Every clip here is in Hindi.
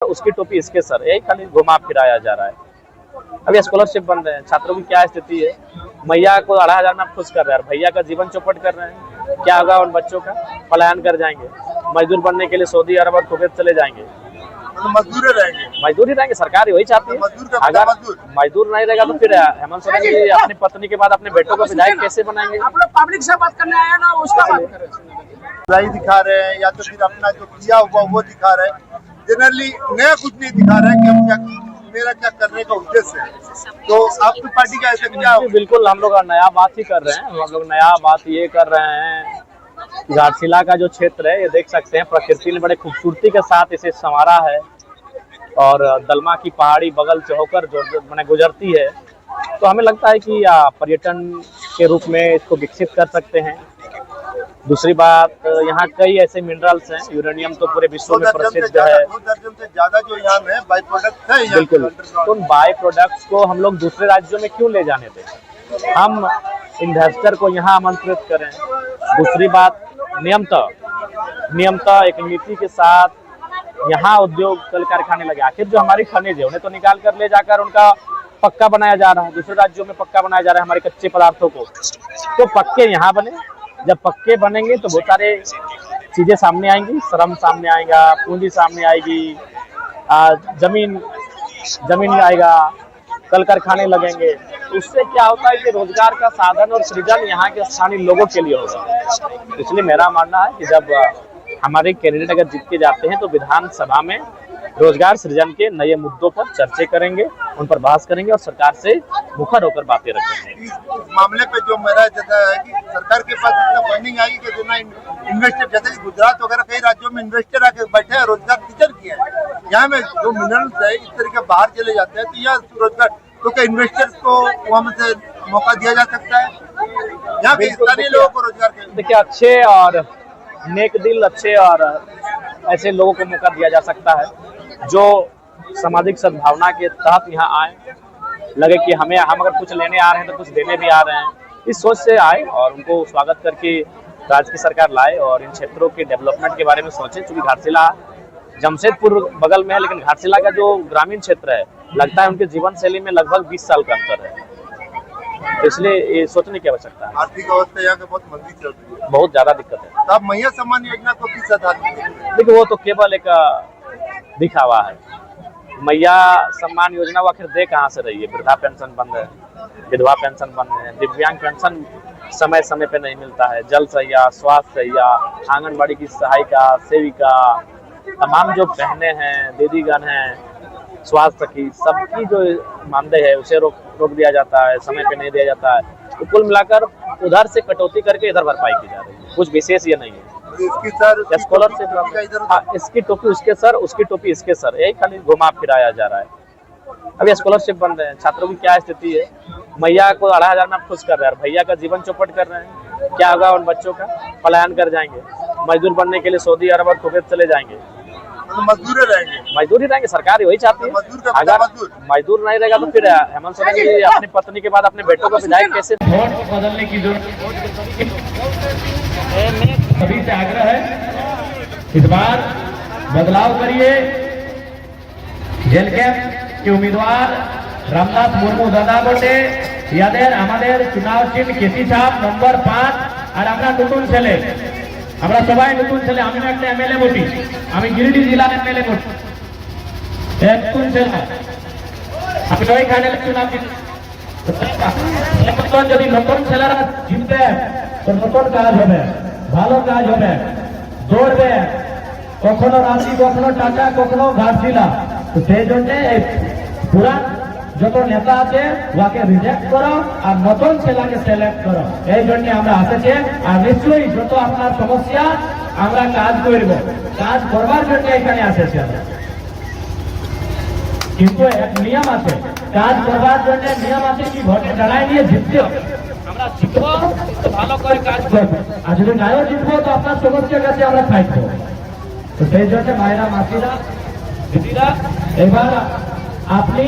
उसकी टोपी इसके सर, यही खाली घुमा फिराया जा रहा है। अभी स्कॉलरशिप बन रहे हैं, छात्रों की क्या स्थिति है, मैया को 2500 में आप खुश कर रहे हैं, भैया का जीवन चौपट कर रहे हैं। क्या होगा उन बच्चों का? पलायन कर जाएंगे, मजदूर बनने के लिए सऊदी अरब और कुवैत चले जाएंगे, मजदूर ही रहेंगे। सरकार वही चाहती है। अगर मजदूर नहीं रहेगा तो फिर हेमंत सोरेन जी अपनी पत्नी के बाद अपने बेटों को विधायक कैसे बनाएंगे? आप लोग पब्लिक से बात करने आए ना, उसका बात करें। दिखा रहे हैं या तो फिर अपना जो किया हुआ वो दिखा रहे हैं। जनरली नया कुछ नहीं दिखा रहा है कि हम क्या, मेरा क्या करने का उद्देश्य है। तो आपकी पार्टी का ऐसा क्या? बिल्कुल हम लोग नया बात ही कर रहे हैं। हम लोग नया बात ये कर रहे हैं, घाटशिला का जो क्षेत्र है ये देख सकते हैं, प्रकृति ने बड़े खूबसूरती के साथ इसे संवारा है और दलमा की पहाड़ी बगल से होकर जो मैंने गुजरती है, तो हमें लगता है कि पर्यटन के रूप में इसको विकसित कर सकते हैं। दूसरी बात, यहाँ कई ऐसे मिनरल्स हैं, यूरेनियम तो पूरे विश्व में प्रसिद्ध है। 2 दर्जन से ज्यादा जो यहाँ है बाई प्रोडक्ट है। बिल्कुल, तो उन बाई प्रोडक्ट्स को हम लोग दूसरे राज्यों में क्यों ले जाने दें? हम इन्वेस्टर को यहाँ आमंत्रित करें। दूसरी बात, नियमतः एक नीति के साथ यहाँ उद्योग कल कारखाने लगे। आखिर जो हमारी खनिज है उन्हें तो निकाल कर ले जाकर उनका पक्का बनाया जा रहा है, दूसरे राज्यों में पक्का बनाया जा रहा है हमारे कच्चे पदार्थों को। तो पक्के यहाँ बने, जब पक्के बनेंगे तो बहुत सारे चीजें सामने आएंगी, श्रम सामने आएगा, पूंजी सामने आएगी, जमीन आएगा, कल कारखाने लगेंगे। उससे क्या होता है कि रोजगार का साधन और सृजन यहाँ के स्थानीय लोगों के लिए होगा। इसलिए मेरा मानना है कि जब हमारे कैंडिडेट अगर जीत के जाते हैं तो विधानसभा में रोजगार सृजन के नए मुद्दों पर चर्चा करेंगे, उन पर बहस करेंगे और सरकार से मुखर होकर बातें रखेंगे। इस मामले पे जो मेरा जैसा है कि सरकार के पास इतना फंडिंग आएगी कि जितना इन्वेस्टर, जैसे कि गुजरात वगैरह कई राज्यों में इन्वेस्टर आके बैठे हैं, रोजगार सृजन किया है। यहाँ में जो मिनरल्स है इस तरीके बाहर चले जाते हैं, तो यह रोजगार, तो क्या इन्वेस्टर्स को वहाँ से मौका दिया जा सकता है? यहाँ के स्थानीय लोगों को रोजगार के देखिए, अच्छे और नेक दिल, अच्छे और ऐसे लोगों को मौका दिया जा सकता है जो सामाजिक सद्भावना के तहत यहाँ आए, लगे कि हम अगर कुछ लेने आ रहे हैं तो कुछ देने भी आ रहे हैं, इस सोच से आए और उनको स्वागत करके राज्य की सरकार लाए और इन क्षेत्रों के डेवलपमेंट के बारे में सोचे। चूंकि घाटशिला जमशेदपुर बगल में है, लेकिन घाटशिला का जो ग्रामीण क्षेत्र है, लगता है उनके जीवन शैली में लगभग 20 साल का अंतर है, तो इसलिए ये सोचने की आवश्यकता है। आर्थिक अवस्था यहाँ के बहुत मंदी चल रही है, बहुत ज्यादा दिक्कत है। तो आप मैया सम्मान योजना को किस आधार पर? देखिए, वो तो केवल एक दिखावा है। मैया सम्मान योजना वो आखिर दे कहाँ से रही है? वृद्धा पेंशन बंद है, विधवा पेंशन बंद है, दिव्यांग पेंशन समय समय पे नहीं मिलता है, जल सहिया, स्वास्थ्य सहिया, आंगनबाड़ी की सहायिका, सेविका, तमाम जो बहनें हैं, दीदीगण हैं, स्वास्थ्य की सबकी जो मानदेय है उसे रोक दिया जाता है, समय पे नहीं दिया जाता है। तो कुल मिलाकर उधर से कटौती करके इधर भरपाई की जा रही है, कुछ विशेष ये नहीं है। इसकी सर स्कॉलरशिप, इसकी टोपी उसके सर, उसकी टोपी इसके सर, यही खाली घुमा फिराया जा रहा है। अभी स्कॉलरशिप बन रहे हैं, छात्रों की क्या स्थिति है, मैया को 2500 में आप खुश कर रहे हैं, भैया का जीवन चौपट कर रहे हैं। क्या होगा उन बच्चों का? पलायन कर जाएंगे, मजदूर बनने के लिए सऊदी अरब और कुवैत चले जाएंगे, मजदूर ही रहेंगे। सरकार वही चाहती है। अगर मजदूर नहीं रहेगा तो फिर हेमंत सोरेन जी अपनी पत्नी के बाद अपने बेटों को विधायक कैसे? वोट को बदलने की जरूरत सभी से आग्रह है, इस बार बदलाव करिए। जेल कैंप के उम्मीदवार रामदास मुर्मू दादा बोटे यादेर हमारे चुनाव चिन्ह केसी साहब नंबर 5 और আমরা নতুন ছেলে, আমরা সবাই নতুন ছেলে। আমি একটা এমএলএ বটি, আমি গিরিডি জেলার এমএলএ বটি, নতুন ছেলে। আমি ওইখানে চুনাव যদি নতুন ছেলেরা জিতবে তো নতুন কাজ হবে, ভালো কাজ হবে, দৌড়বে, কখনো রাশি, কখনো টাকা, কখনো ঘাটশিলা। তো সেই জন্য পুরা যত নেতা আছে ওকে রিজেক্ট করো আর নতুন ছেলেকে সিলেক্ট করো। এই জন্য আমরা আসেছি আর নিশ্চয়ই যত আপনার সমস্যা আমরা কাজ করব, কাজ করবার জন্য এখানে আসেছি আমরা। কিন্তু এক নিয়ম আছে, কাজ করবার জন্য নিয়ম আছে কি ভোটে দাঁড়ায় নিয়ে জিততে হবে। আমরা জিতবো তো ভালো করে কাজ করবো, আর যদি নাও জিতবো তো আপনার সমস্যার কাছে আমরা থাকবো। তো সেই জন্য মায়েরা, মাসিরা, দিদিরা, এবার আপনি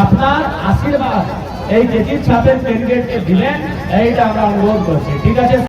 আপনার আশীর্বাদ এই যেটি ছাত্রের ক্যান্ডিডেটকে দিলেন এইটা আমরা অনুরোধ করছি, ঠিক আছে?